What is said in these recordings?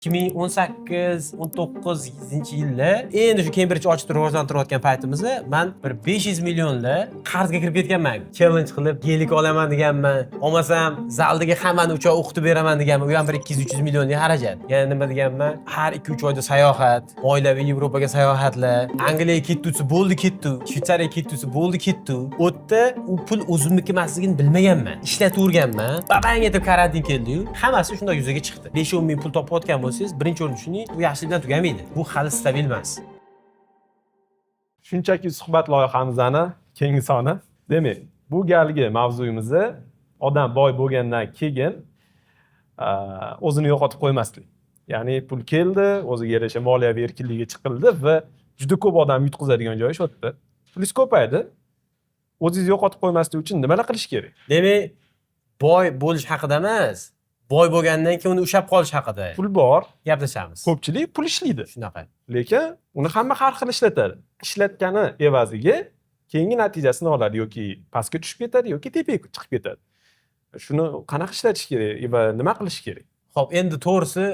2018-19 yilda endi shu Cambridge ochib rivojlantirayotgan paytimizda men bir 500 millionla qarzga kirib ketganman. Challenge qilib gelik olaman deganman. Olmasam zaldagi hammani uchoq o'qitib beraman deganman. U ham bir 200-300 millionga xarajat. Yana nima deganman? Har 2-3 oyda sayohat, oilaviy Yevropaga sayohatlar, Angliyaga ketdi, bo'ldi ketdi, Shvetsariyaga ketdi, bo'ldi ketdi. O'tda u pul o'zimniki emasligini bilmaganman. Ishlataverganman. Babang etib karantin keldi-yu, hammasi shunday yuzaga chiqdi. 5-10 ming pul topayotgan bo'lsangiz, birinchi o'rin shuning, bu yaxshilik bilan tugamaydi. Bu hali stabil emas. Shunchaki suhbat loyihamizni keyingi soni. Demak, bu galgi mavzuyimizni odam boy bo'lgandan keyin o'zini yo'qotib qo'ymaslik. Ya'ni pul keldi, o'ziga yarasha moliyaviy erkinligiga chiqildi va juda ko'p odam yutqizadigan joyi shu yerda. Pulingiz ko'paydi. O'zingizni yo'qotib qo'ymaslik uchun nimalar qilish kerak? Demak, boy bo'lish haqida emas, boy bo'lgandan keyin uni ushlab qolish haqida Pul bor, gaplashamiz. ko'pchilik pul ishlaydi. Shunaqa. Lekin uni hamma har xil ishlatadi. Ishlatgani evaziga keyingi natijasini oladi yoki pastga tushib ketadi yoki tepaga chiqib ketadi. Shuni qanaqa ishlatish kerak va nima qilish kerak? Xo'p, endi to'g'risi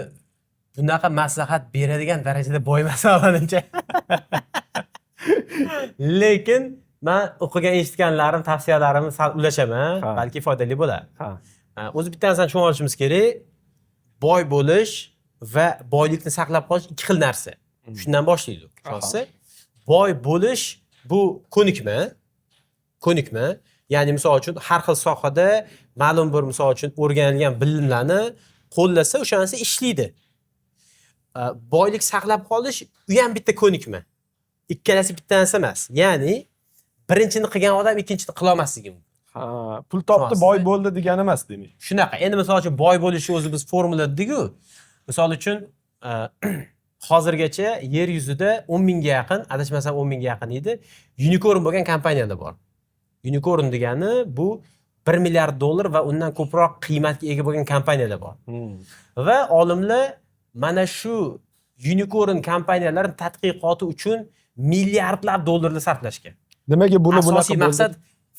bunaqa maslahat beradigan darajada boy emas menimcha. Lekin men o'qigan eshitganlarim, tavsiyalarimni sal ulashaman, balki foydali bo'lar. O'zi bitta narsani tushunib olishimiz kerak. Boy bo'lish va boylikni saqlab qolish ikki xil narsa. Shundan boshlaydi. To'g'risi, boy bo'lish bu ko'nikma. Ko'nikma, ya'ni misol uchun har xil sohada ma'lum bir misol uchun o'rganilgan bilimlarni qo'llasa, o'sha narsa ishlaydi. Boylik saqlab qolish u ham bitta ko'nikma. Ikkalasi bitta narsa emas. Ya'ni birinchini qilgan odam ikkinchini qila olmasligi mumkin. Pul topdi, boy bo'ldi degani emas demak. Shunaqa. Endi misol uchun boy bo'lishni o'zi biz formula dedik-ku. Misol uchun hozirgacha yer yuzida 10 mingga yaqin, adashmasam 10 mingga yaqin edi, unicorn bo'lgan kompaniyalar bor. Unicorn degani bu 1 milliard dollar va undan ko'proq qiymatga ega bo'lgan kompaniyalar bor. Va olimlar mana shu unicorn kompaniyalarini tadqiqoti uchun milliardlab dollarlar sarflashgan. Nimaga buni bunaqa asosiy maqsad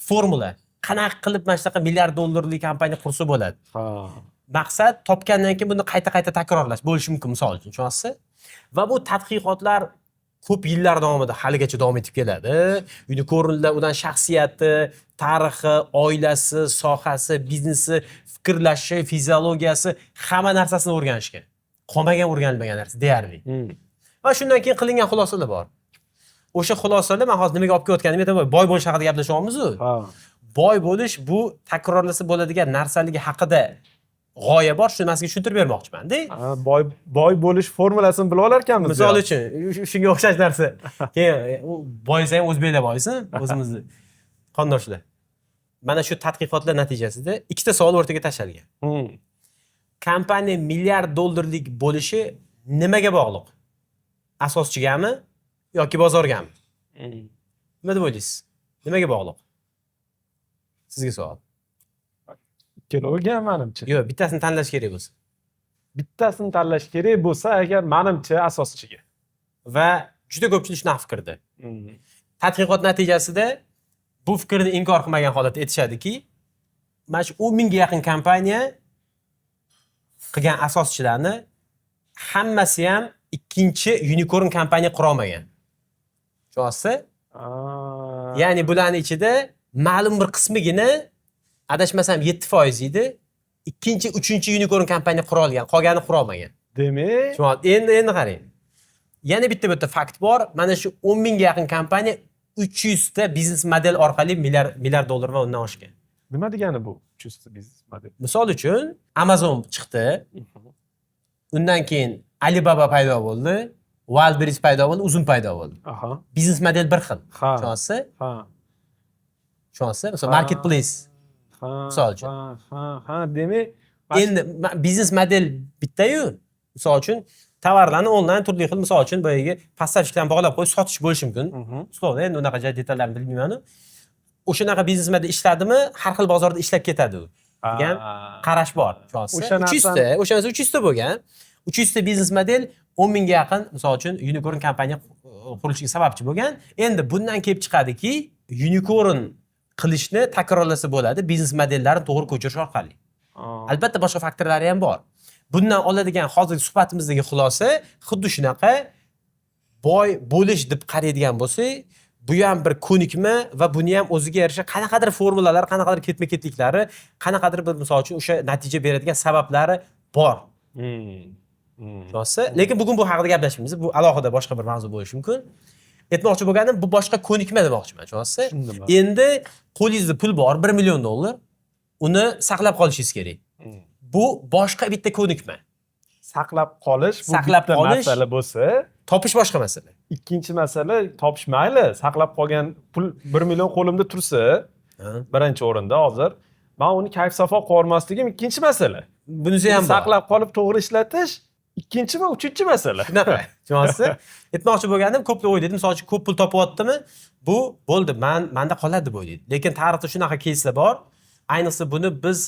formula. Qanaqa qilib mana shunaqa milliard dollarlik kompaniya qursa bo'ladi. Maqsad topgandan keyin buni qayta-qayta takrorlash bo'lishi mumkin, misol uchun, tushunasiz? Va bu tadqiqotlar ko'p yillar davomida haligacha davom etib keladi. Unicornlar udan shaxsiyati, tarixi, oilasi, sohasi, biznesi, fikrlashi, fiziologiyasi, hamma narsasini o'rganishgan. Qolmagan o'rganilmagan narsa deyarli. Va shundan keyin qilingan xulosalar bor. O'sha xulosalar men hozir nimaga olib kelayotganimni aytaman. Boy bo'lish haqida gaplashyapmiz-ku. Boy bo'lish bu takrorlasa bo'ladigan narsaligi haqida g'oya bor, shuni sizga tushuntirib bermoqchiman-da. Boy bo'lish formulasini bilib olar ekanmiz. Misol uchun, shunga o'xshash narsa. Keyin boysa ham o'zbeklar boysin, o'zimizni qondoshlar. Mana shu tadqiqotlar natijasida ikkita savol o'rtaga tashlangan. Kompaniya milliard dollarlik bo'lishi nimaga bog'liq? Asoschigami yoki bozorgami? Nima deb o'ylaysiz? Nimaga bog'liq? Sizga savol. Ikkaloviga menimcha. Yo'q, bittasini tanlash kerak bo'lsa. Bittasini tanlash kerak bo'lsa, agar menimcha asoschiga. Va juda ko'pchilik shunaqa fikrda. Tadqiqot natijasida bu fikrni inkor qilmagan holatda aytishadiki, mana shu 10 mingga yaqin kompaniya qilgan asoschilarni hammasi ham ikkinchi unicorn kompaniya qura olmagan. Tushunasiz? Ya'ni bularning ichida ma'lum bir qismigina adashmasam 7% edi. Ikkinchi, uchinchi unicorn kompaniya qura olgan, qolgani qura olmagan. Demak, endi qarang. Yana bitta fakt bor. Mana shu 10 mingga yaqin kompaniya 300 ta biznes model orqali milliard dollar va undan oshgan. Nima degani bu? 300 ta biznes model. Misol uchun Amazon chiqdi. Undan keyin Alibaba paydo bo'ldi, Wildberries paydo bo'ldi, Uzum paydo bo'ldi. Biznes model bir xil. Tushunasiz? Tushunasiz? Misol marketplace. Misol uchun. Demak, endi biznes model bitta-yu. Misol uchun tovarlarni onlayn turli xil, misol uchun boyagi поставщикlarni bog'lab qo'yib sotish bo'lishi mumkin. Uslovda endi unaqa detallarni bilmayman-ku. O'shanaqa biznes model ishladimi, har xil bozorda ishlab ketadi u. degan qarash bor. O'shanisi 300 ta bo'lgan. 300 ta biznes model 10 mingga yaqin, misol uchun unicorn kompaniya qurilishiga sababchi bo'lgan. Endi bundan kelib chiqadiki, unicorn qilishni takrorlasa bo'ladi biznes modellarini to'g'ri ko'chirish orqali. Albatta boshqa faktorlari ham bor. bundan oladigan hozirgi suhbatimizdagi xulosa xuddi shunaqa boy bo'lish deb qaraydigan bo'lsak, bu ham bir ko'nikma va buni ham o'ziga yarasha qanaqadir formulalar, qanaqadir ketma-ketliklari, qanaqadir bir misol uchun o'sha natija beradigan sabablari bor. Xo'sa, lekin bugun bu haqida gaplashmaymiz. Bu alohida boshqa bir mavzu bo'lishi mumkin. Aytmoqchi bo'lganim, bu boshqa ko'nikma demoqchiman, tushunasizmi? Endi qo'lingizda pul bor, 1 million dollar. Uni saqlab qolishingiz kerak. Bu boshqa bitta ko'nikma. Saqlab qolish bu Saqlab bitta qolish- masala bo'lsa, Topish boshqa masala. ikkinchi masala topish mayli, saqlab qolgan pul 1 million qo'limda tursa, birinchi o'rinda hozir men uni kayf safo qo'rmasligim ikkinchi masala. Bunisi ham bor. Saqlab qolib to'g'ri ishlatish ikkinchi va uchinchi masala. Shunaqa. Tushunasizmi? Aytmoqchi bo'lganim, ko'plar o'ylaydi, misol uchun ko'p pul topyaptimi? Bu bo'ldi, menda qoladi deb o'ylaydi. Lekin tarixda shunaqa keyslar bor. Ayniqsa buni biz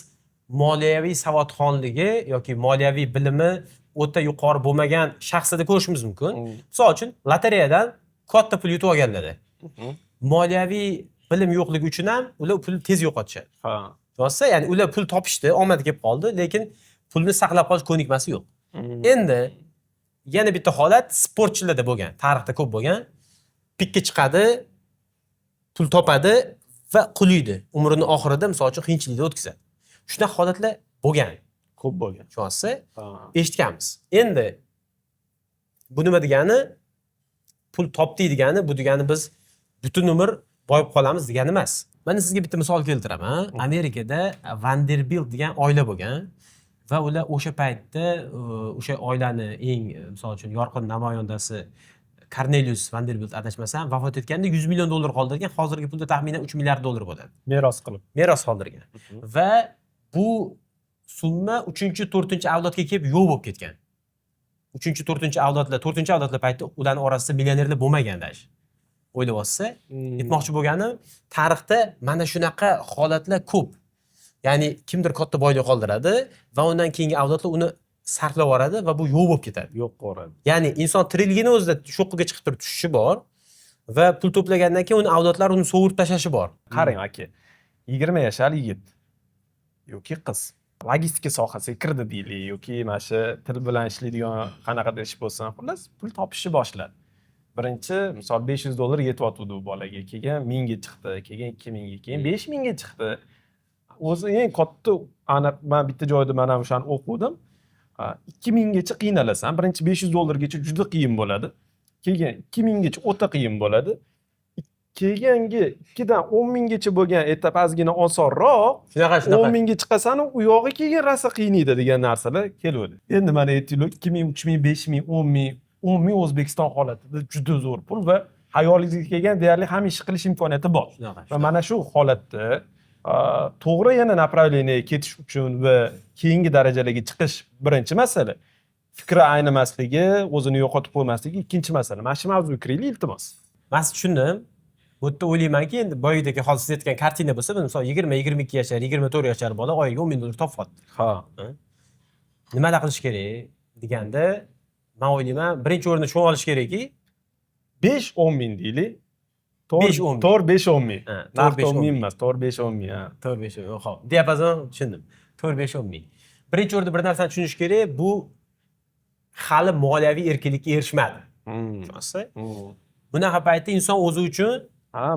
moliyaviy savodxonligi yoki moliyaviy bilimi o'ta yuqori bo'lmagan shaxslarda ko'rishimiz mumkin. Misol uchun, lotereyadan katta pul yutib olganlar. Moliyaviy bilim yo'qligi uchun ham ular pul tez yo'qotishadi. Ha. Tushunasizmi? Ya'ni ular pul topishdi, omad kelib qoldi, lekin pulni saqlab qolish ko'nikmasi yo'q. Endi yana bitta holat sportchilarda bo'lgan, tarixda ko'p bo'lgan. Pikka chiqadi, pul topadi va quliydi. Umrining oxirida misol uchun qiyinchilikda o'tkazadi. Shunaqa holatlar bo'lgan. Ko'p bo'lgan. Tushunasizmi? Ha. Eshitganmiz. Endi bu nima degani? Pul topdik degani, bu degani biz butun umr boyib qolamiz degani emas. Mana sizga bitta misol keltiraman. Amerikada Vanderbilt degan oila bo'lgan va ular o'sha paytda o'sha oilani eng misol uchun yorqin namoyandasi Cornelius Vanderbilt adashmasam vafot etganda 100 million dollar qoldirgan, hozirgi pulda taxminan 3 milliard dollar bo'ladi. Meros qilib. Meros qoldirgan. Va bu summa 3-4-avlodga kelib yo'q bo'lib ketgan. 3-4-avlodlar, 4-avlodlar paytda ularning orasida millionerlar bo'lmaganda. O'ylab olsa, aytmoqchi bo'lganim, tarixda mana shunaqa holatlar ko'p. Ya'ni kimdir katta boylik qoldiradi va undan keyingi avlodlar uni sarflab yuboradi va bu yo'q bo'lib ketadi. Yo'q qo'radi. Ya'ni inson tirilgini o'zida sho'qqiga chiqib turib tushishi bor va pul to'plagandan keyin uni avlodlar uni sovurib tashlashi bor. Qarang aka. 20 yoshli yigit yoki qiz logistika sohasiga kirdi deylik yoki mana shu til bilan ishlaydigan qanaqadir ish bo'lsin, xullas pul topishni boshladi. Birinchi misol 500 dollar yetyapti u bolaga, keyin 1000 ga chiqdi, keyin 2000 ga, keyin 5000 ga chiqdi. O'zi eng katta aniq men bitta joyda mana o'shani o'qidim. 2000 gacha qiynalasan, birinchi 500 dollargacha juda qiyin bo'ladi. Keyin 2000 gacha o'ta qiyin bo'ladi. Keyingi 2 dan 10 minggacha bo'lgan etap ozgina osonroq. Shunaqa 10 mingga chiqasan, u yog'i keyin rosa qiynaydi degan narsalar keladi. Endi mana aytaylik 2000, 3000, 5000, 10 ming O'zbekiston holatida juda zo'r pul va hayolingizga kelgan deyarli hamma ish qilish imkoniyati bor. Va mana shu holatda to'g'ri yana направлениеga ketish uchun va keyingi darajalarga chiqish birinchi masala. Fikri aynimasligi, o'zini yo'qotib qo'ymasligi ikkinchi masala. Mana shu mavzuga kiraylik iltimos. Men tushundim. Bu yerda o'ylaymanki, endi boyidagi hozir siz aytgan kartina bo'lsa, misol 20-22 yoshlar, 24 yoshlar bola oyiga 10 ming dollar topyapti. Ha. Nimalar qilish kerak deganda, men o'ylayman, birinchi o'rinda shu olish kerakki, 5-10 ming deylik. 5-10 ming. 4-5-10 ming. Ha, Narx 4-5-10 10 ming ming emas, 4-5-10 ming. Ha. 4-5 ming. Xo'p, diapazon tushundim. 4-5-10 ming. Birinchi o'rinda bir narsani tushunish kerak, bu hali moliyaviy erkinlikka erishmadi. Tushunasizmi? Bunaqa paytda inson o'zi uchun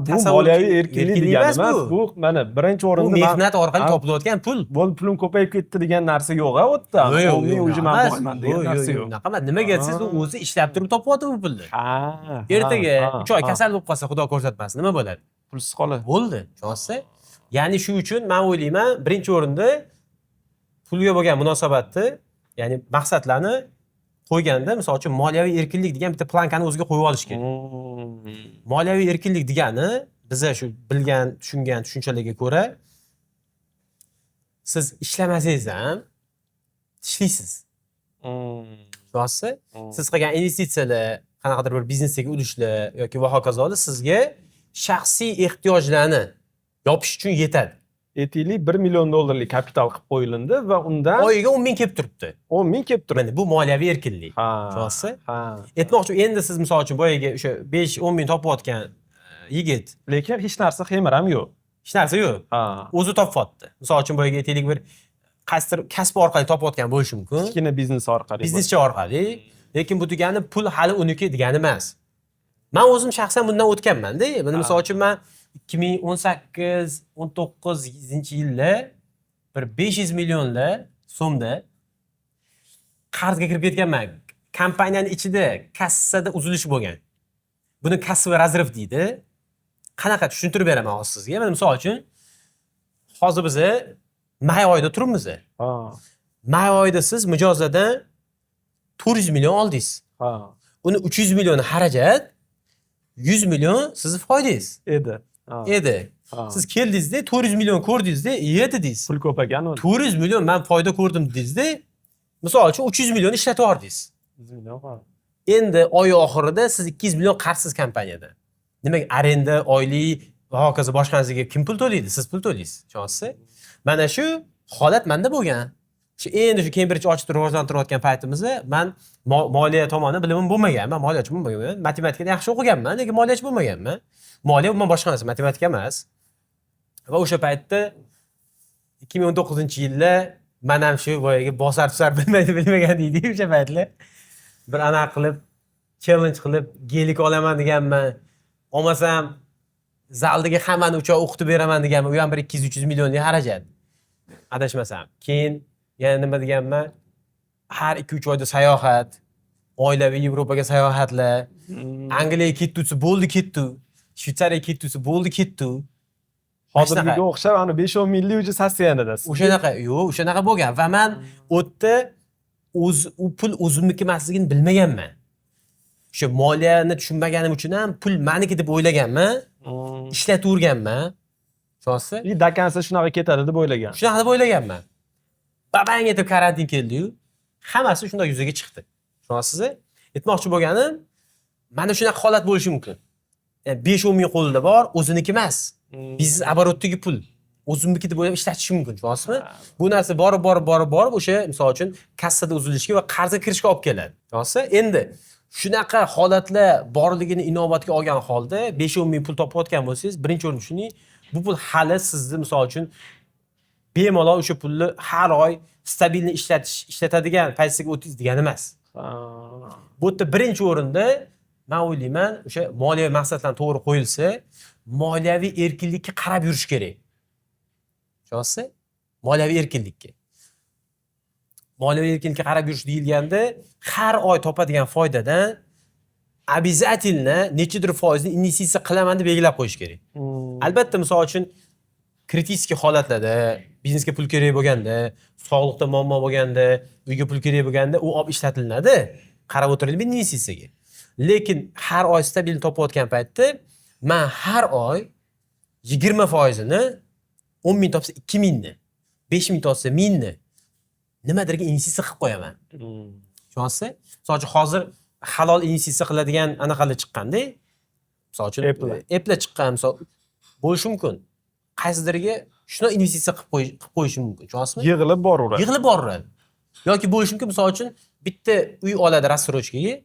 bu moliyaviy erkinlik degani emas, bu mana birinchi o'rinda mehnat orqali topilayotgan pul. Bu pulim ko'payib ketdi degan narsa yo'q, a o'tda. Men o'zi men boyman degan narsa yo'q. Unaqa emas. Nimaga siz o'zi ishlab turib topyapti bu pulni? Ha. Ertaga 3 oy kasal bo'lib qolsa, Xudo ko'rsatmasin, nima bo'ladi? Pulsiz qoladi. Bo'ldi, tushunasizmi? Ya'ni shu uchun men o'ylayman, birinchi o'rinda pulga bo'lgan munosabatni, ya'ni maqsadlarni qo'yganda, misol uchun moliyaviy erkinlik degan bitta plankani o'ziga qo'yib olish kerak. Moliyaviy erkinlik degani biza shu bilgan, tushungan tushunchalarga ko'ra siz ishlamasangiz ham ishlaysiz. Tushunasizmi? Siz qilgan investitsiyalar, qanaqadir bir biznesdagi ulushlar yoki va hokazolar sizga shaxsiy ehtiyojlarni yopish uchun yetadi. Aytaylik 1 million dollarlik kapital qilib qo'yilindi va undan oyiga 10 ming kelib turibdi. 10 ming kelib turibdi. Mana bu moliyaviy erkinlik. Tushunasizmi? Ha. Aytmoqchi, endi siz misol uchun boyaga o'sha 5-10 ming topayotgan yigit, lekin hech narsa xemir ham yo'q. hech narsa yo'q. Ha. O'zi topyapti. Misol uchun boyaga aytaylik bir qaysidir kasb orqali topayotgan bo'lishi mumkin. Kichkina biznes orqali. Bizneschi orqali. Lekin bu degani pul hali uniki degani emas. Men o'zim shaxsan bundan o'tganman-da. Buni misol uchun men 2018-19-yilda bir 500 millionla so'mda qarzga kirib ketganman. Kompaniyaning ichida kassada uzilish bo'lgan. Buni kassaviy razrif deydi. Qanaqa tushuntirib beraman hozir sizga. Mana misol uchun hozir biz may oyida turibmiz. May oyida siz mijozadan 400 million oldingiz. Uni 300 million xarajat, 100 million sizni foydangiz edi. Siz keldingizda 400 million ko'rdingizda, dedingiz. Pul ko'p ekan uni. 400 million men foyda ko'rdim dedingizda, misol uchun 300 million ishlatib yubordingiz. Endi oy oxirida siz 200 million qarzsiz kompaniyadan. Demak, arenda, oylik va hokazo boshqa narsaga kim pul to'laydi? Siz pul to'laysiz. Tushunasizmi? Mana shu holat menda bo'lgan. Endi shu Cambridge ochib rivojlantirayotgan paytimizda men moliya tomoni bilimim bo'lmagan. Men moliyachi bo'lmaganman. Matematikani yaxshi o'qiganman, lekin moliyachi bo'lmaganman. Moliya umuman boshqa narsa, matematika emas. Va o'sha paytda 2019-yilda men ham shu boyagi bosar-tusar bilmagan deydi o'sha paytlar. Bir anaqa qilib, challenge qilib, gelik olaman deganman. Olmasam zaldagi hammani uchoq o'qitib beraman deganman. U ham bir 200-300 millionlik xarajat. Adashmasam. Keyin yana nima deganman? Har 2-3 oyda sayohat, oilaviy Yevropaga sayohatlar, Angliyaga ketdi, bo'ldi ketdi. Shvetsariyaga ketdi, bo'ldi ketdi. Hozirgiga o'xshab ana 5-10 milli uji sassiyanidasiz. O'shanaqa, yo'q, o'shanaqa bo'lgan va men o'tda u pul o'zimniki emasligini bilmaganman. O'sha moliyani tushunmaganim uchun ham pul meniki deb o'ylaganman. Ishlataverganman. Tushunasiz? Dakansa shunaqa ketadi deb o'ylagan. Shunaqa deb o'ylaganman. Babang etib karantin keldi-yu, hammasi shunday yuzaga chiqdi. Tushunasiz? Aytmoqchi bo'lganim, mana shunaqa holat bo'lishi mumkin. 5-10 ming qo'lida bor, o'ziniki emas. Biznes оборотdagi pul o'zimniki deb o'ylab ishlatish mumkin, tushunasizmi? Bu narsa borib o'sha misol uchun kassada uzilishga va qarzga kirishga olib keladi. Tushunasiz? Endi shunaqa holatlar borligini inobatga olgan holda 5-10 ming pul topayotgan bo'lsangiz, birinchi o'rin shuning, bu pul hali sizni misol uchun bemalol o'sha pulni har oy stabilni ishlatadigan paysiga o'tingiz degani emas. Bu yerda birinchi o'rinda men o'ylayman, o'sha moliyaviy maqsadlarni to'g'ri qo'yilsa, moliyaviy erkinlikka qarab yurish kerak. Tushunasizmi? Moliyaviy erkinlikka. Moliyaviy erkinlikka qarab yurish deyilganda, har oy topadigan foydadan обязательно nechidir foizni investitsiya qilaman deb belgilab qo'yish kerak. Albatta, misol uchun kritik holatlarda, biznesga pul kerak bo'lganda, sog'liqda muammo bo'lganda, uyga pul kerak bo'lganda, u olib ishlatilinadi. Qarab o'tirilib investitsiyaga. Lekin har oy stabil topayotgan paytda men har oy 20%ni 10 ming topsa 2 mingni, 5 ming topsa 1000 ni nimadirga investitsiya qilib qo'yaman. Tushunasizmi? Misol uchun hozir halol investitsiya qiladigan anaqalar chiqqanda, misol uchun Apple chiqqan, misol bo'lishi mumkin. Qaysidirga shuni investitsiya qilib qo'yish mumkin. Tushunasizmi? Yig'ilib boraveradi. Yig'ilib boraveradi. Yoki bo'lishi mumkin, misol uchun bitta uy oladi rassrochkaga.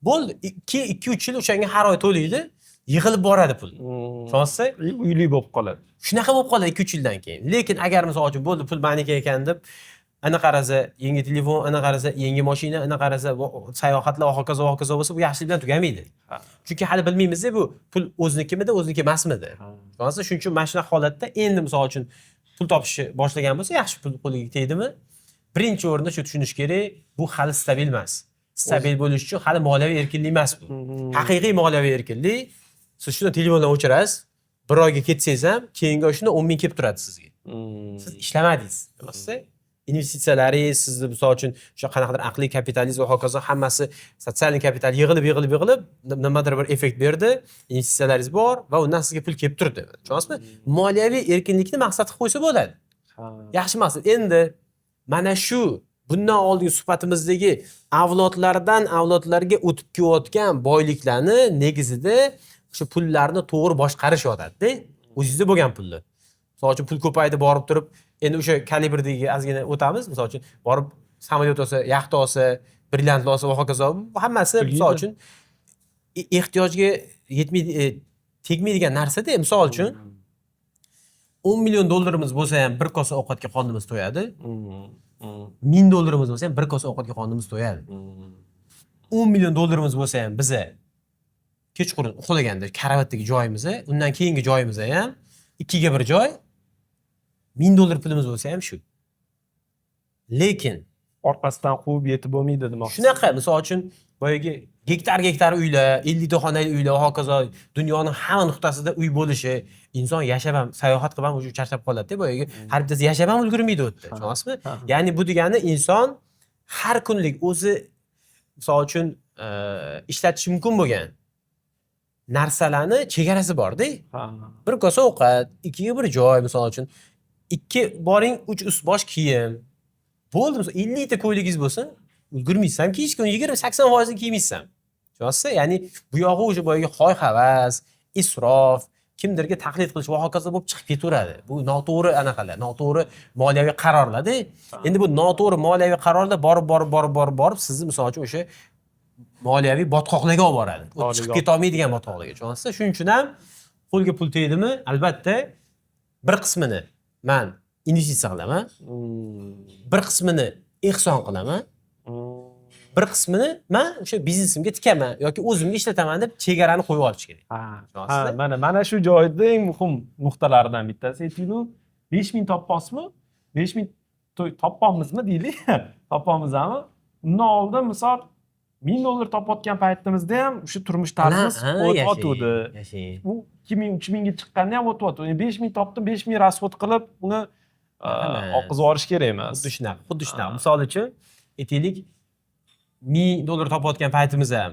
Bo'ldi, 2-3 yil o'shanga har oy to'laydi, yig'ilib boradi pul. Tushunasizmi? Uyli bo'lib qoladi. Shunaqa bo'lib qoladi 2-3 yildan keyin. Lekin agar misol uchun bo'ldi, pul meniki ekan deb, ana qarasa yangi telefon, ana qarasa yangi mashina, ana qarasa sayohatlar va hokazo bo'lsa, bu yaxshilik bilan tugamaydi. Chunki hali bilmaymiz-ku, bu pul o'znikimidi, o'zniki emasmidi. Tushunasiz? Shuning uchun mana shunaqa holatda endi misol uchun pul topishni boshlagan bo'lsa, yaxshi pul qo'liga tegdimi? Birinchi o'rinda shu tushunish kerak, bu hali stabil emas. Stabil bo'lish uchun hali moliyaviy erkinlik emas bu. Haqiqiy moliyaviy erkinlik, siz shuni telefondan o'chirasiz, bir oyga ketsangiz ham, keyingi oy shunda 10 ming kelib turadi sizga. Siz ishlamadingiz, bilasizmi? Investitsiyalaringiz sizni misol uchun o'sha qanaqadir aqliy kapitalizm va hokazo hammasi sotsial kapital yig'ilib nimadir bir effekt berdi, investitsiyalaringiz bor va undan sizga pul kelib turdi. Tushunasizmi? Moliyaviy erkinlikni maqsad qilib qo'ysa bo'ladi. Yaxshi maqsad. Endi mana shu bundan oldingi suhbatimizdagi avlodlardan avlodlarga o'tib kelayotgan boyliklarni negizida o'sha pullarni to'g'ri boshqarish odatda, o'zingizda bo'lgan pulni. Misol uchun pul ko'paydi borib turib, endi o'sha kalibrdagi ozgina o'tamiz. Misol uchun borib samolyot olsa, yaxta olsa, brilliantlar olsa va hokazo, hammasi misol uchun ehtiyojga tegmaydigan narsa-da. Misol uchun 10 million dollarimiz bo'lsa ham bir kosa ovqatga qonimiz to'yadi. $1000 bo'lsa ham bir kosa ovqatga qonimiz to'yadi. 10 million dollarimiz bo'lsa ham biza kechqurun uxlaganda karavotdagi joyimiz, undan keyingi joyimiz ham 2 ga 1 joy. $1000 pulimiz bo'lsa ham shu. Lekin orqasidan quvib yetib bo'lmaydi demoqchi. shunaqa, misol uchun boyagi gektar uylar, 50 ta xonali uylar va hokazo dunyoning hamma nuqtasida uy bo'lishi, inson yashab ham, sayohat qilib ham o'sha charchab qoladi-da, boyagi har bittasi yashab ham ulgurmaydi o'tda. Tushunasizmi? Ya'ni bu degani inson har kunlik o'zi misol uchun ishlatish mumkin bo'lgan narsalarni chegarasi bor-da. Bir kosa ovqat, 2 ga 1 joy, misol uchun 2 boring 3 ust bosh kiyim. Bo'ldi, misol 50 ta ko'yligingiz bo'lsa, ulgurmaysan kiyishga, 20-80% kiymaysan. Tushunasizmi? Ya'ni bu yog'i o'sha boyagi hoy-havas, isrof, kimdirga taqlid qilish va hokazo bo'lib chiqib ketaveradi. Bu noto'g'ri anaqalar, noto'g'ri moliyaviy qarorlar-da. Endi bu noto'g'ri moliyaviy qarorlar borib sizni misol uchun o'sha moliyaviy botqoqlarga olib boradi. U chiqib keta olmaydigan botqoqlarga, tushunasizmi? Shuning uchun ham qo'lga pul tegdimi, albatta bir qismini men investitsiya qilaman. Bir qismini ehson qilaman. Bir qismini men o'sha biznesimga tikaman yoki o'zimga ishlataman deb chegarani qo'yib olish kerak. Mana shu joyda eng muhim nuqtalardan bittasi aytaylik. 5000 topasizmi? 5000 topamizmi deylik? Topamizmi? Undan oldin misol $1000 topayotgan paytimizda ham o'sha turmush tarzimiz o'tayotdi. Bu 2000-3000 ga chiqqanda ham o'tayotdi. 5000 topdim, 5000 rasxod qilib uni oqizib yuborish kerak emas. Xuddi shunaqa. Misol uchun aytaylik $1000 topayotgan paytimiz ham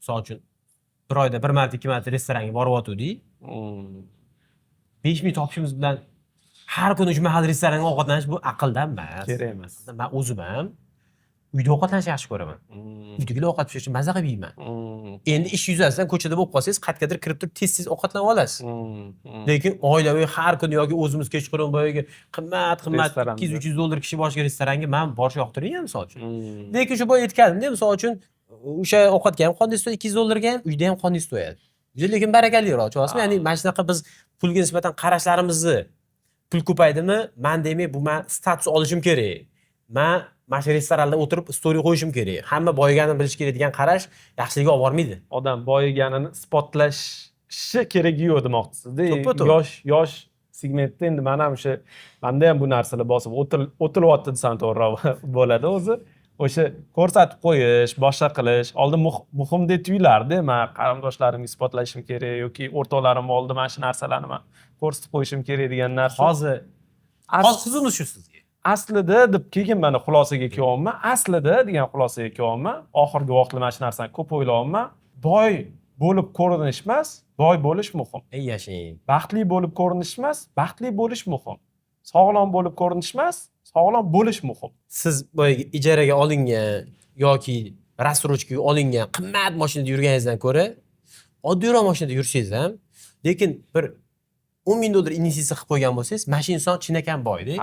misol uchun bir oyda bir marta, 2 marta restoranga borib o'tdik. 5000 topishimiz bilan har kuni 3 mahal restoranga ovqatlanish bu aqldan emas. Kerak emas. Men o'zim ham uyda ovqatlanishni yaxshi ko'raman. Uydagilar ovqat pishirishni maza qilib yeyman. Endi ish yuzasidan ko'chada bo'lib qolsangiz, qayergadir kirib turib tez ovqatlanib olasiz. Lekin oilaviy har kuni yoki o'zimiz kechqurun boyagi qimmat $200-300 kishi boshiga restoranga men borish yoqtirmayman misol uchun. Lekin shu boy aytganimda, misol uchun o'sha ovqatga ham qondiz to'yadi, $200 ga ham, uyda ham qondiz to'yadi. Lekin barakaliroq, tushunasizmi? Ya'ni mana shunaqa biz pulga nisbatan qarashlarimizni pul ko'paydimi, men demak bu men status olishim kerak. Men mana shu restoranda o'tirib story qo'yishim kerak. Hamma boyiganini bilish kerak degan qarash yaxshiligiga olib bormaydi. Odam boyiganini isbotlashi keragi yo'q demoqchisizda. Yosh segmentda endi mana ham o'sha menda ham bu narsalar bosib o'tilyapti desam to'g'riroq bo'ladi o'zi. O'sha ko'rsatib qo'yish, boshqa qilish, oldin muhim deb tuyulardi. Men qarindoshlarimga isbotlashim kerak yoki o'rtoqlarim oldida mana shu narsalarni men ko'rsatib qo'yishim kerak degan narsa. Hozir qizimiz shu sizga. Aslida deb keyin mana xulosaga kelyapman. Aslida degan xulosaga kelyapman. Oxirgi vaqtda mana shu narsani ko'p o'ylayapman. Boy bo'lib ko'rinish emas, boy bo'lish muhim. Ey yashang. Baxtli bo'lib ko'rinish emas, baxtli bo'lish muhim. Sog'lom bo'lib ko'rinish emas, sog'lom bo'lish muhim. Siz boyagi ijaraga olingan yoki rassrochkaga olingan qimmat mashinada yurganingizdan ko'ra, oddiyroq mashinada yursangiz ham, lekin bir $10,000 investitsiya qilib qo'ygan bo'lsangiz, mana shu inson chinakam boyda.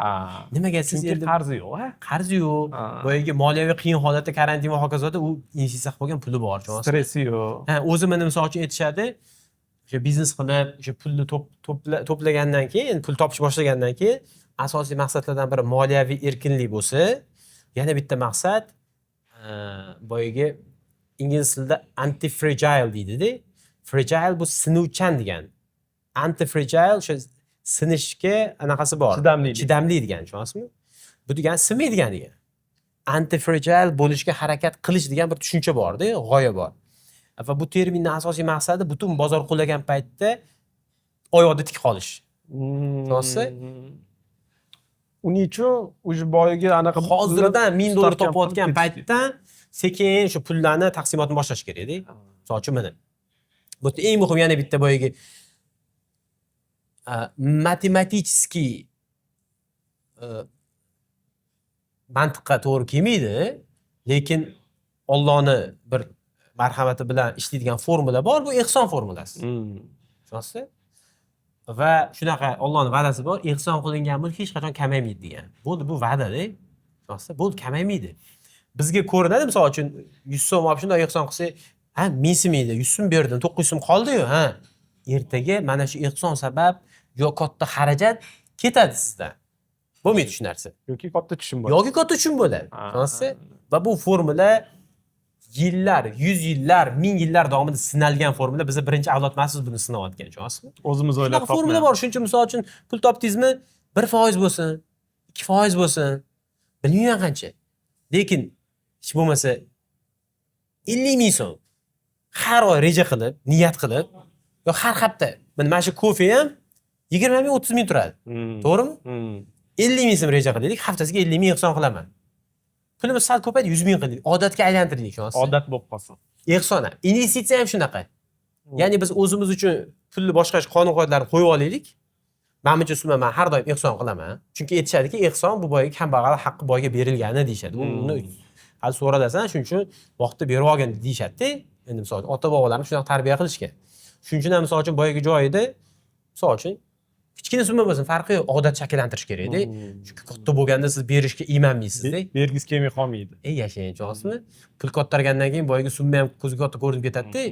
Nimaga siz endi qarzi yo'q, qarzi yo'q. Boyagi moliyaviy qiyin holatda, karantin va hokazoda u investitsiya qilib qo'ygan puli bor, tushunasizmi? Stressi yo'q. O'zi meni misol uchun aytishadi, o'sha biznes qilib, o'sha pulni to'plagandan keyin, pul topish boshlagandan keyin asosiy maqsadlardan biri moliyaviy erkinlik bo'lsa, yana bitta maqsad boyagi ingliz tilida anti-fragile deydi-da. Fragile bu sinuvchan degan. Anti-fragile o'sha sinishga anaqasi bor. Chidamli degan, tushunasizmi? Bu degani sinmaydigan degan. Anti-fragile bo'lishga harakat qilish degan bir tushuncha bor-da, g'oya bor. Va bu terminning asosiy maqsadi butun bozor qulagan paytda oyoqda tik qolish. Tushunasizmi? Uning uchun o'sha boyiga anaqa hozirdan $1000 topayotgan paytdan sekin shu pullarni taqsimotni boshlash kerak-da. Misol uchun mana. Bu eng muhim yana bitta boyiga matematik mantiqqa to'g'ri kelmaydi, lekin Allohni bir marhamati bilan ishlaydigan formula bor, bu ehson formulasi. Tushunasizmi? Va shunaqa Allohning va'dasi bor, ehson qilingan pul hech qachon kamaymaydi degan. Bu va'da-da. Tushunasizmi? Bu kamaymaydi. Bizga ko'rinadi, misol uchun 100 so'm olib shunday ehson qilsak, mensimaydi, 100 so'm berdim, 900 so'm qoldi-yu, Ertaga mana shu ehson sabab yo katta xarajat ketadi sizdan. Bo'lmaydi shu narsa. yoki katta tushum bor. Yoki katta tushum bo'ladi. Tushunasizmi? Va bu formula yillar, 100 yillar, 1000 yillar davomida sinalgan formula. Biz birinchi avlod emasmiz buni sinayotgan, tushunasizmi? O'zimiz o'ylab Shunaqa formula bor. Shuning uchun misol uchun pul topdingizmi, 1% bo'lsin, 2% bo'lsin, bilmayman qancha. Lekin hech bo'lmasa 50 ming so'm har oy reja qilib, niyat qilib, yo har hafta mana shu kofe ham 20 ming 30 ming turadi. To'g'rimi? 50 ming so'm reja qilaylik, haftasiga 50 ming ehson qilaman. Pulimiz sal ko'paydi, 100 ming qilaylik. Odatga aylantiraylik, tushunasizmi? Odat bo'lib qolsin. Ehson ham. Investitsiya ham shunaqa. Ya'ni biz o'zimiz uchun pulni boshqarish qonun qoidalarini qo'yib olaylik. Menimcha summa men har doim ehson qilaman. Chunki aytishadiki, ehson bu boyga kambag'al haqqi boyga berilgani deyshadi. Uni hali so'ralasan, shuning uchun vaqtida berib olgan deyshadi-da. Endi misol uchun ota bobolarimiz shunaqa tarbiya qilishgan. Shuning uchun ham misol uchun boyagi joyida misol uchun kichkina summa bo'lsin, farqi yo'q, odat shakllantirish kerak-da. Chunki katta bo'lganda siz berishga iymanmaysiz-da. Bergisi kelmay qolmaydi. Yashang, tushunasizmi? Pul kattargandan keyin boyagi summa ham ko'zga katta ko'rinib ketadi-da.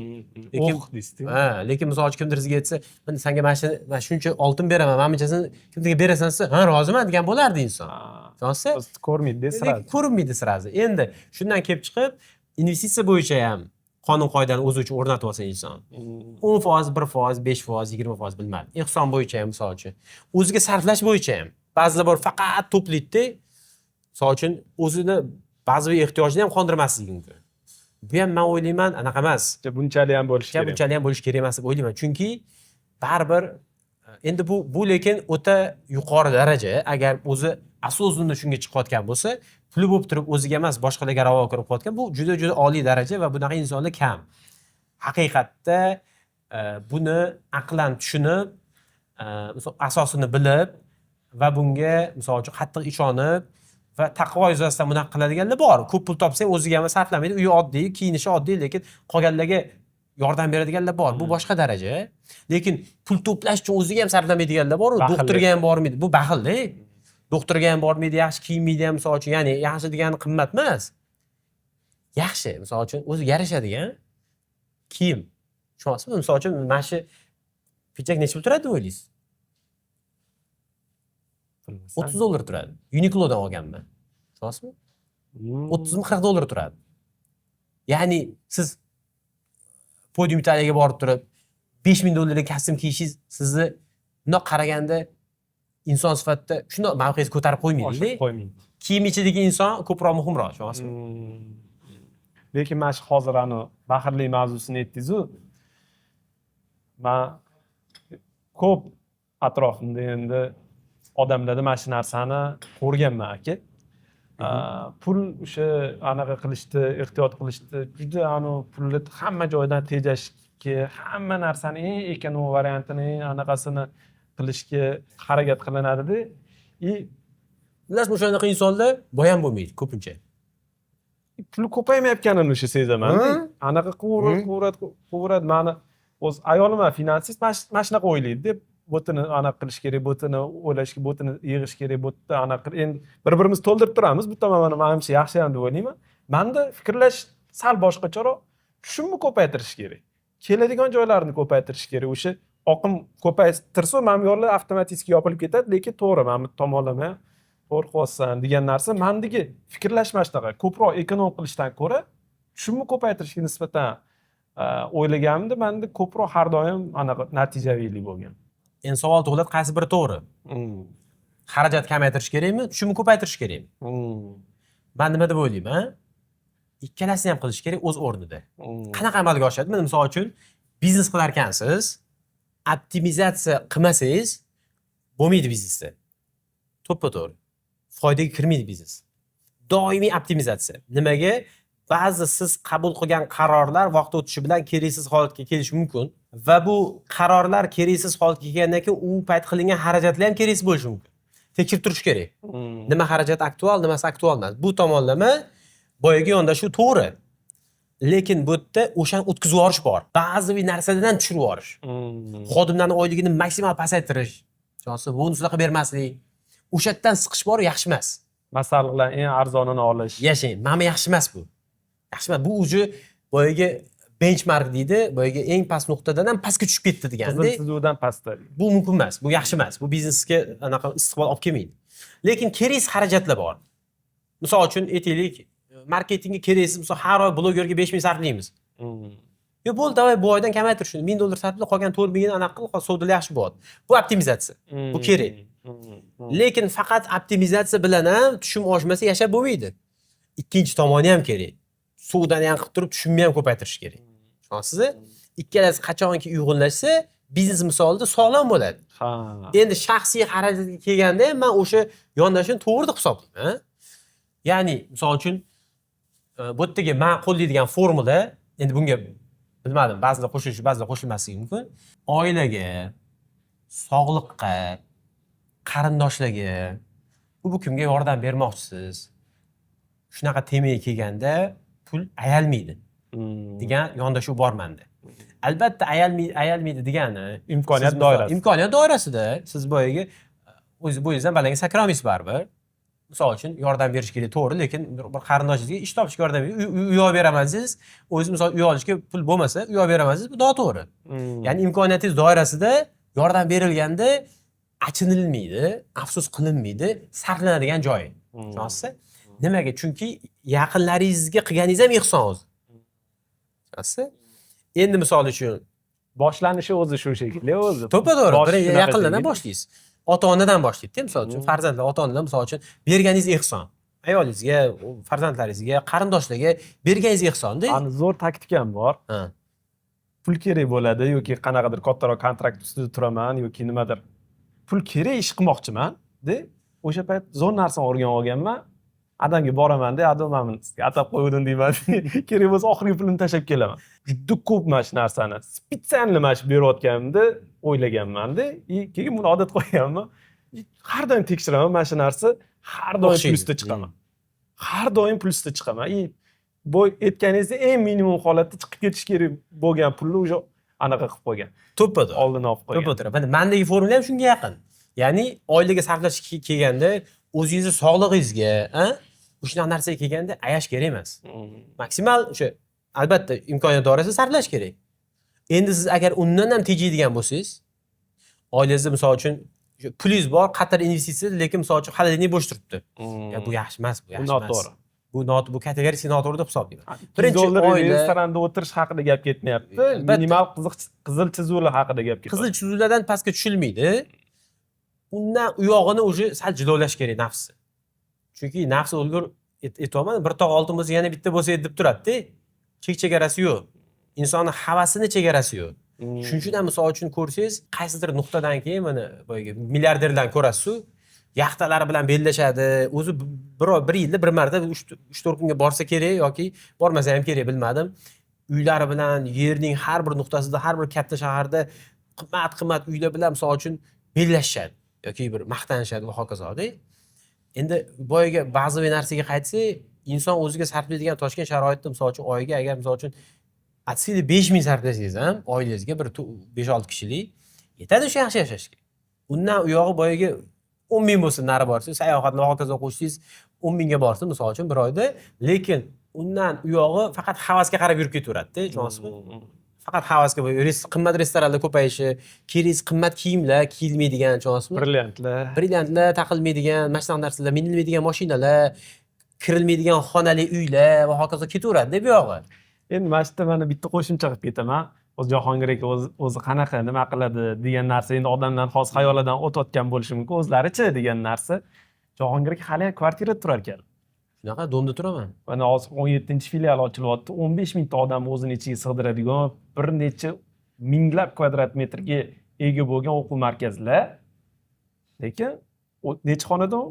Lekin lekin misol uchun kimdir sizga aytsa, "Men senga mana shuncha oltin beraman, menimchasini kimga berasan desa, "Ha, roziman" degan bo'lardi inson. Tushunasiz? Biz ko'rmaydi sirazi. Ko'rinmaydi sirazi. Endi shundan kelib chiqib, investitsiya bo'yicha ham qonun qoidani o'zi uchun o'rnatib olsa inson. 10%, 1%, 5%, 20% bilmadim. Ehson bo'yicha ham misol uchun, o'ziga sarflash bo'yicha ham ba'zilar bor faqat to'playdi-da. Misol uchun o'zini ba'zi bir ehtiyojini ham qondirmasligi mumkin. Bu ham men o'ylayman, anaqa emas. Bunchalik ham bo'lishi kerak. Bunchalik ham bo'lishi kerak emas deb o'ylayman. Chunki baribir endi bu lekin o'ta yuqori daraja. Agar o'zi asosunda shunga chiqayotgan bo'lsa, puli bo'lib turib o'ziga emas boshqalarga ravo ko'rib qo'yotgan, bu juda oliy daraja va bunaqa insonlar kam. Haqiqatda buni aqlan tushunib, asosini bilib va bunga misol uchun qattiq ishonib va taqvo yuzasidan bunaqa qiladiganlar bor. Ko'p pul topsang o'ziga ham sarflamaydi, uyi oddiy, kiyinishi oddiy, lekin qolganlarga yordam beradiganlar bor. Bu boshqa daraja. Lekin pul to'plash uchun o'ziga ham sarflamaydiganlar bor, doktorga ham bormaydi. Bu baxil-da. Doktorga ham bormaydi, yaxshi kiyinmaydi ham misol uchun. Ya'ni yaxshi degani qimmat emas. Yaxshi, misol uchun o'ziga yarashadigan kiyim. Tushunasizmi? Misol uchun mana shu pichak necha pul turadi deb o'ylaysiz? 30 dollar turadi. Uniqlodan olganman. Tushunasizmi? 30 40 dollar turadi. Ya'ni siz podium Italiyaga borib turib 5000 dollarga kostyum kiyishingiz sizni bundoq qaraganda inson sifatida shundoq mavqeingizni ko'tarib qo'ymaydi-da. Kiyim ichidagi inson ko'proq muhimroq, tushunasizmi? Lekin mana shu hozir baxillik mavzusini aytdingiz-ku. Men ko'p atrofimda endi odamlarda mana shu narsani ko'rganman aka. Pul o'sha anaqa qilishdi, ehtiyot qilishdi, juda pulni hamma joydan tejashga, hamma narsani eng ekonom variantini, anaqasini qilishga harakat qilinadi-da. Bilasizmi, o'shanaqa insonlar boyam bo'lmaydi ko'pincha. Pul ko'paymayotganini o'sha sezaman. Anaqa quvrat, mani o'z ayolim ham finansist, mana shunaqa o'ylaydi-da. Botini anaqa qilish kerak, botini o'ylashga, botini yig'ish kerak, botni anaqa endi bir-birimizni to'ldirib turamiz. Bu tomondan menimcha yaxshi ham deb o'ylayman. Menda fikrlash sal boshqacharoq. Tushumni ko'paytirish kerak. Keladigan joylarni ko'paytirish kerak. O'sha oqim ko'paytirsa, me'yorlar avtomatik yopilib ketadi, lekin to'g'ri, men tomonlama to'g'ri qilyapsan degan narsa mendagi fikrlash mana shunaqa. Ko'proq ekonom qilishdan ko'ra tushumni ko'paytirishga nisbatan o'ylaganimda menda ko'proq har doim anaqa natijaviylik bo'lgan. Endi savol tug'iladi, qaysi biri to'g'ri? Xarajat kamaytirish kerakmi, tushumni ko'paytirish kerakmi? Men nima deb o'ylayman? Ikkalasini ham qilish kerak o'z o'rnida. Qanaqa amalga oshadi? Mana misol uchun biznes qilar ekansiz, optimizatsiya qilmasangiz bo'lmaydi biznesda. To'ppa-to'g'ri. Foydaga kirmaydi biznes. Doimiy optimizatsiya. Nimaga? Ba'zi siz qabul qilgan qarorlar vaqt o'tishi bilan keraksiz holatga kelishi mumkin va bu qarorlar keraksiz holatga kelgandan keyin u payt qilingan xarajatlar ham keraksiz bo'lishi mumkin. Tekshirib turish kerak. Nima xarajat aktual, nimasi aktual emas. Bu tomonlama boyagi yondashuv to'g'ri. Lekin bu yerda o'shani o'tkazib yuborish bor. Ba'zi bir narsadan tushirib yuborish. Xodimlarning oyligini maksimal pasaytirish, yoki bonuslar bermaslik. O'shadan siqish bor, yaxshi emas. Masalliqlar eng arzonini olish. Yashang. Mana yaxshi emas bu. Yaxshi emas. Bu uji boyagi benchmark deydi, boyagi eng past nuqtadan ham pastga tushib ketdi deganda. Qizil chizuvdan pastda. Bu mumkin emas, bu yaxshi emas. Bu biznesga anaqa istiqbol olib kelmaydi. Lekin keraksiz xarajatlar bor. Misol uchun aytaylik, marketingga keraksiz, misol har oy blogerga 5000 sarflaymiz. Yo bo'ldi, davay bu oydan kamaytir shuni. $1000 sarfla, qolgan 4000 ni anaqa qil, savdolar yaxshi bo'ladi. Bu optimizatsiya. Bu kerak. Lekin faqat optimizatsiya bilan ham tushum oshmasa yashab bo'lmaydi. Ikkinchi tomoni ham kerak. Suvdan ham qilib turib tushumni ham ko'paytirish kerak. Tushunasiz? Ikkalasi qachonki uyg'unlashsa, biznes misolida sog'lom bo'ladi. Ha. Endi shaxsiy xarajatga kelganda men o'sha yondashishni to'g'ri deb hisoblayman. Ya'ni, misol uchun bu yerdagi men qo'llaydigan formula, endi bunga bilmadim, ba'zida qo'shilishi, ba'zida qo'shilmasligi mumkin. Oilaga, sog'liqqa, qarindoshlarga bu kimga yordam bermoqchisiz? Shunaqa temaga kelganda pul ayalmaydi degan yondashuv bor menda. Albatta ayalmaydi degani Imkoniyat doirasida. Imkoniyat doirasida siz boyagi o'zi bo'yingizdan balandga sakramaysiz baribir. Misol uchun yordam berish kerak, to'g'ri, lekin bir qarindoshingizga ish topishga yordam bering, uy olib beraman siz, o'zingiz misol uy olishga pul bo'lmasa, uy olib beraman siz, bu noto'g'ri. Ya'ni imkoniyatingiz doirasida yordam berilganda achinilmaydi, afsus qilinmaydi, sarflanadigan joyi. Tushunasizmi? Nimaga? Chunki yaqinlaringizga qilganingiz ham ehson o'zi. Tushunasizmi? Endi misol uchun Boshlanishi o'zi shu shekilli o'zi. To'g'ri, bir yaqinlardan boshlaysiz. Ota-onadan boshlaydi, misol uchun farzandlar, ota-onalar misol uchun berganingiz ehson. Ayolingizga, farzandlaringizga, qarindoshlarga berganingiz ehson-da. Ani zo'r taktikam bor. Pul kerak bo'ladi yoki qanaqadir kattaroq kontrakt ustida turaman yoki nimadir. Pul kerak ish qilmoqchiman, de o'sha payt zo'r narsani o'rganib olganman. Adamga boraman-da, adam men sizga atab qo'ydim deyman. Kerak bo'lsa oxirgi pulimni tashlab kelaman. Juda ko'p mana shu narsani spesialni mana shu berayotganimda o'ylaganman-da, keyin buni odat qo'yganman. Har doim tekshiraman mana shu narsa, har doim plusda chiqaman. Har doim plusda chiqaman. Bu aytganingizda eng minimum holatda chiqib ketish kerak bo'lgan pulni o'sha anaqa qilib qo'ygan. To'ppada. Oldin olib qo'ygan. To'ppada. Mana mendagi formula ham shunga yaqin. Ya'ni oilaga sarflash kelganda o'zingizni sog'lig'ingizga, shunaqa narsaga kelganda ayash kerak emas. Maksimal o'sha albatta imkoniyat doirasida sarflash kerak. Endi siz agar undan ham tejaydigan bo'lsangiz, oilangizda misol uchun pulingiz bor, qator investitsiya, lekin misol uchun xolodilnik bo'sh turibdi. Ya bu yaxshi emas, bu yaxshi emas. Bu kategoriyasi noto'g'ri deb hisoblayman. Birinchi oila restoranda o'tirish haqida gap ketmayapti. Minimal qizil chizuvlar haqida gap ketyapti. Qizil chizuvlardan pastga tushilmaydi. Undan u yog'ini o'sha sal jilolash kerak nafsi. Chunki nafsi o'lgur aytayapman, bir tog' oltin bo'lsa yana bitta bo'lsa deb turadi-da. Chegarasi yo'q. Insonning havasini chegarasi yo'q. Shuning uchun ham misol uchun ko'rsangiz, qaysidir nuqtadan keyin mana boyagi milliarderlarni ko'rasiz-ku, yaxtalari bilan bellashadi. O'zi bir yilda bir marta 3-4 kunga borsa kerak yoki bormasa ham kerak, bilmadim. Uylari bilan yerning har bir nuqtasida, har bir katta shaharda qimmat uylar bilan misol uchun bellashadi yoki bir maqtanishadi va hokazoda. Endi boyaga ba'zi bir narsaga qaytsa, inson o'ziga sarflaydigan Toshkent sharoitida misol uchun oyiga agar misol uchun atsida 5000 sarflasangiz ham oilangizga bir 5-6 kishilik yetadi o'sha yaxshi yashashga. Undan u yog'i boyaga 10,000 bo'lsa nari borsangiz, sayohatni va hokazo qo'shsangiz 10,000 ga borsa misol uchun bir oyda, lekin undan u yog'i faqat havasga qarab yurib ketaveradi-da, tushunasizmi? Faqat havasga qimmat restoranlar ko'payishi, kerak qimmat kiyimlar kiyilmaydigan, tushunasizmi? Brilliantlar taqilmaydigan, mashina narsalar, minilmaydigan mashinalar, kirilmaydigan xonali uylar va hokazo ketaveradi-da bu yog'i. Endi mana shu yerda bitta qo'shimcha qilib ketaman. Jahongir aka o'zi qanaqa nima qiladi degan narsa endi odamlar hozir xayolidan o'tayotgan bo'lishi mumkin. O'zlarichi degan narsa. Jahongir aka hali kvartirada turar ekan. Shunaqa domda turaman. Mana hozir 17-filial ochilyapti. 15,000 ta odamni o'zini ichiga sig'diradigan bir necha minglab kvadrat metrga ega bo'lgan o'quv markazlar. Lekin necha xonadon?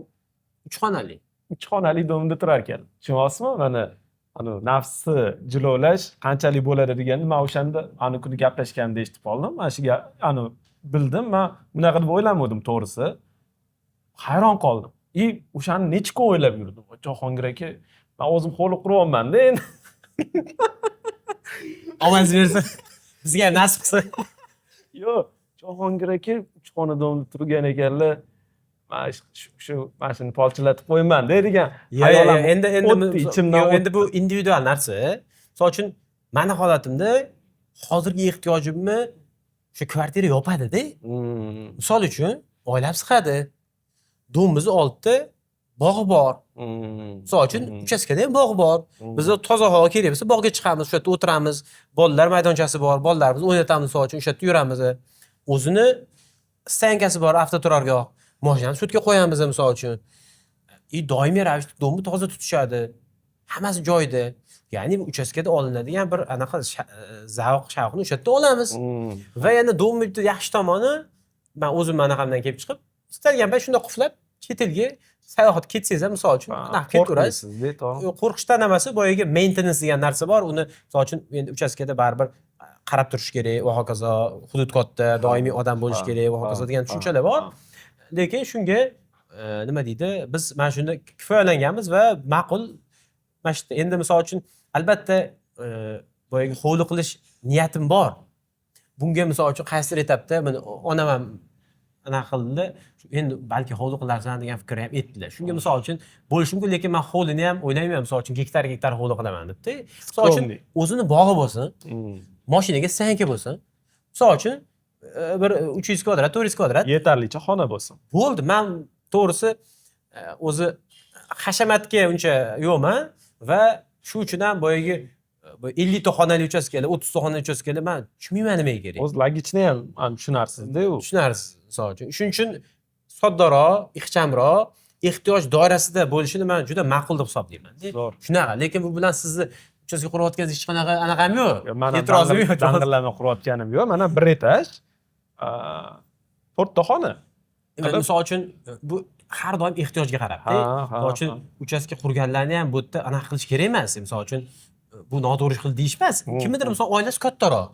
3 xonali. 3 xonali domda turar ekan. Tushunyapsizmi? Mana nafsni jilolash qanchalik bo'ladi deganni men o'shanda kuni gaplashganimda eshitib qoldim. Mana shu bildim. Men bunaqa deb o'ylamadim, to'g'risi. Hayron qoldim. O'shani necha kun o'ylab yurdim. Jahongir aka, men o'zim qo'li quryapman-da endi. Omonsiz bersa, bizga ham nasib qilsa. Yo'q, Jahongir aka 3 xonadonda turgan ekanlar. Mana shuni polchilatib qo'yman degan. Endi bu individual narsa. Misol uchun Mani holatimda hozirgi ehtiyojimni shu kvartira yopadi-da. Misol uchun, oilam siqadi. Domimizni oldida bog' bor. Misol uchun, uchastkada ham bog' bor. Biz toza havo kerak bo'lsa bog'ga chiqamiz, shu yerda o'tiramiz. Bolalar maydonchasi bor, bolalarimizni o'ynatamiz, misol uchun, shu yerda yuramiz. O'zini stankasi bor, avtoturargoh. Mashinani sudga qo'yamiz, misol uchun. Doimiy ravishda domni toza tutishadi. Hammasi joyida. Ya'ni bu uchastkada olinadigan bir anaqa zavq, shavqni o'sha yerda olamiz. Va yana domni yaxshi tomoni, men o'zim anaqamdan kelib chiqib, istalgan payt shunda quflab, chet elga sayohat ketsangiz ham, misol uchun, ketib turasiz. Qo'rqishdan emas, boyaga maintenance degan narsa bor. Uni misol uchun endi uchastkada baribir qarab turish kerak va hokazo, hudud katta, doimiy odam bo'lish kerak va hokazo degan tushunchalar bor. Lekin shunga nima deydi? Biz mana shunda kifoyalanganmiz va ma'qul. Mana shu endi misol uchun albatta boyaga hovli qilish niyatim bor. Bunga misol uchun qaysidir etapda meni onam ham anaqa qildi. Endi balki hovli qilarsan degan fikr ham etdilar. Shunga misol uchun bo'lishi mumkin, lekin men hovlini ham o'ylayman, misol uchun gektar hovli qilaman debdi. Misol uchun o'zini bog'i bo'lsin, mashinaga stanka bo'lsin. Misol uchun bir 300 kvadrat, 400 kvadrat yetarlicha xona bo'lsin. Bo'ldi. Men to'g'risi o'zi hashamatga uncha yo'qman va shu uchun ham boyagi 50 ta xonali uchastkalar, 30 ta xonali uchastkalar men tushunmayman nimaga kerak. O'z logichni ham tushunarsiz-da u. Tushunarsiz, misol uchun. Shuning uchun soddaroq, ixchamroq, ehtiyoj doirasida bo'lishini men juda ma'qul deb hisoblayman. Shunaqa, lekin bu bilan sizni uchastka qurayotganingiz hech qanaqa anaqam yo'q. E'tirozim yo'q. Dang'illarni qurayotganim yo'q. Mana bir etaj 4 ta xona. Misol uchun bu har doim ehtiyojga qarab-da. Misol uchun uchastka qurganlarni ham bu yerda anaqa qilish kerak emas. Misol uchun bu noto'g'ri qil deyishmas. Kimnidir misol oilasi kattaroq.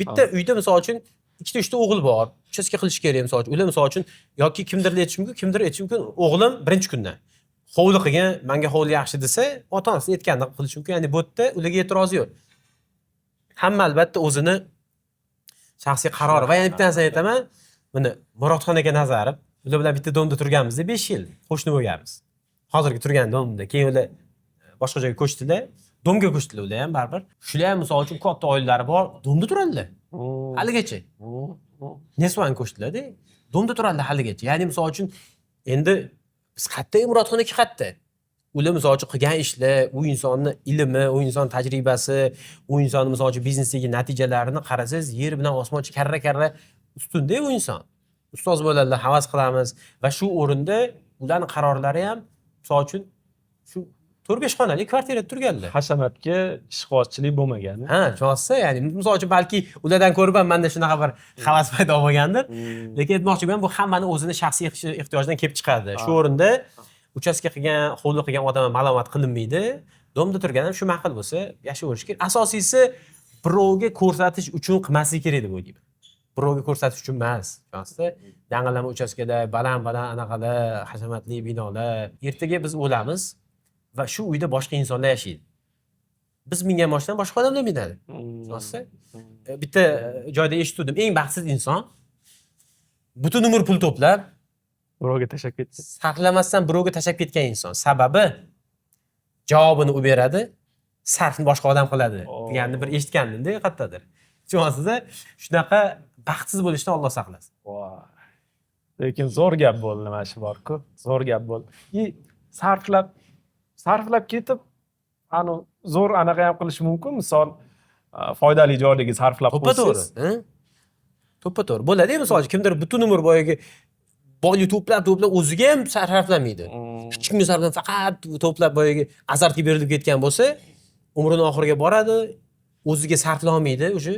Bitta uyda misol uchun 2-3 ta o'g'il bor. Uchastka qilish kerak misol uchun. Ular misol uchun yoki kimdir aytishi mumkin, kimdir aytishi mumkin, o'g'lim birinchi kundan hovli qilgan, menga hovli yaxshi desa, ota-onasi aytganini qilish mumkin. Ya'ni bu yerda ularga e'tirozi yo'q. Hamma albatta o'zini shaxsiy qarori. Va yana bitta narsani aytaman, buni Murodxonaga Nazarov, ular bilan bitta domda turganmizda 5 yil qo'shni bo'lganmiz. Hozirgi turgan domda. Keyin ular boshqa joyga ko'chdilar. Domga ko'chdilar ular ham baribir. Shular ham misol uchun katta oilalari bor, domda turadilar. Haligacha. Nesvan ko'chdilar-da. Domda turadilar haligacha. Ya'ni misol uchun endi biz qayerda Murodxonaki qayerda? Ular misol uchun qilgan ishlar, u insonni ilmi, u inson tajribasi, u insonni misol uchun biznesdagi natijalarini qarasangiz, yer bilan osmoncha karra ustunda u inson. Ustoz bo'ladilar, havas qilamiz va shu o'rinda ularning qarorlari ham misol uchun shu 4-5 xonali kvartirada turganlar. Hashamatga ishqibozchilik bo'lmagan. Ha, cho'g'risi, ya'ni misol uchun balki ulardan ko'rib ham menda shunaqa bir havas paydo bo'lgandir. Lekin aytmoqchiman, bu hammani o'zini shaxsiy ehtiyojidan kelib chiqadi. Shu o'rinda uchastka qilgan, hovli qilgan odam ma'lumot qilinmaydi. Domda turgan ham shu ma'qul bo'lsa, yashayverish kerak. Asosiysi birovga ko'rsatish uchun qilmaslik kerak deb o'ylayman. Birovga ko'rsatish uchun emas. Cho'g'risi, dang'illama uchastkada baland anaqada hashamatli binolar. Ertaga biz o'lamiz va shu uyda boshqa insonlar yashaydi. Biz mingan mashinadan boshqa odamlar minadi. Cho'g'risi, bitta joyda eshitdim, eng baxtsiz inson butun umr pul to'plab birovga tashlab ketdi. Sarflamasdan birovga tashlab ketgan inson. Sababi javobini u beradi, sarfni boshqa odam qiladi deganni bir eshitgandim-da, qayerdadir. Tushunasizda, shunaqa baxtsiz bo'lishdan Alloh saqlasin. Lekin zo'r gap bo'ldi, mana shu bor-ku. Zo'r gap bo'ldi. Sarflab ketib, ani zo'r anaqa ham qilish mumkin. Misol, foydali joylarga sarflab qo'ysangiz. To'ppa-to'g'ri. Bo'ladi, misol uchun kimdir butun umr boyaga boylik to'plab o'ziga ham sarflamaydi. Hech kimga sarflamay, faqat to'plab boyaga azartga berilib ketgan bo'lsa, umrining oxiriga boradi, o'ziga sarflay olmaydi, o'sha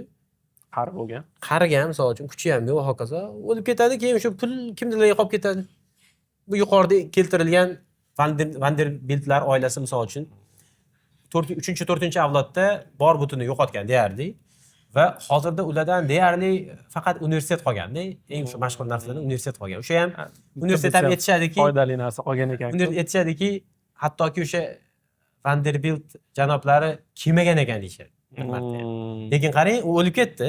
qari bo'lgan. Qarigan, misol uchun kuchi ham yo'q, hokazo, o'lib ketadi, keyin o'sha pul kimdirlarga qolib ketadi. Bu yuqorida keltirilgan Vanderbiltlar oilasi misol uchun 3-4 avlodda bor butuni yo'qotgan deyarli va hozirda ulardan deyarli faqat universitet qolganda, eng shu mashhur narsalardan universitet qolgan. O'sha ham universitet ham aytishadiki, foydali narsa qolgan ekan. Aytishadiki, hattoki o'sha Vanderbilt janoblari kelmagan ekan deyishadi. Lekin qarang, u o'lib ketdi.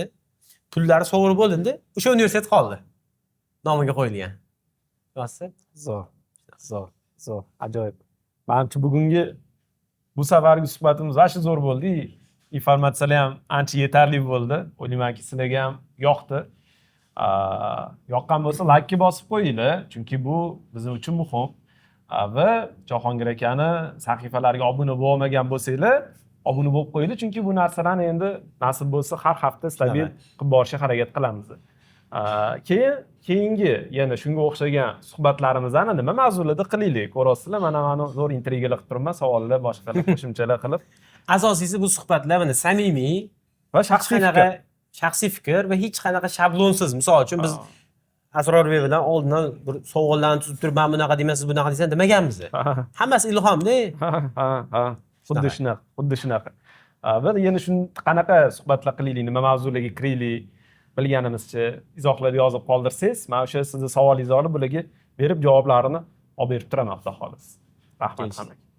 Pullari sovurib bo'lindi, o'sha universitet qoldi. Nomiga qo'yilgan. Rosti? Zo'r. Ajoyib. Menimcha bugungi bu safargi suhbatimiz va shu zo'r bo'ldi. informatsiyalar ham ancha yetarli bo'ldi. O'ylaymanki, sizlarga ham yoqdi. Yoqqan bo'lsa laykka bosib qo'yinglar, chunki bu bizning uchun muhim. Va Jahongir akani sahifalariga obuna bo'lmagan bo'lsanglar, obuna bo'lib qo'yinglar, chunki bu narsalarni endi nasib bo'lsa har hafta stabil qilib borishga harakat qilamiz. Keyingi yana shunga o'xshagan suhbatlarimizni nima mavzularda qilaylik? Ko'rasizlar, mana zo'r intrigalar qilib turibman, savollar, boshqalar qo'shimchalar qilib. Asosiysi bu suhbatlar mana samimiy Va shaxsiy fikr va hech qanaqa shablonsiz. Misol uchun biz Asrorbek bilan oldindan bir savollarni tuzib turib, "Men bunaqa demaysiz, bunaqa deysan" demaganmiz. Hammasi ilhomda. Xuddi shunaqa. Va yana qanaqa suhbatlar qilaylik, nima mavzularga kiraylik, bilganimizcha izohlarda yozib qoldirsangiz, men o'sha sizning savolingizni olib bularga berib javoblarini olib berib turaman, xudo xohlasa. Rahmat hammaga.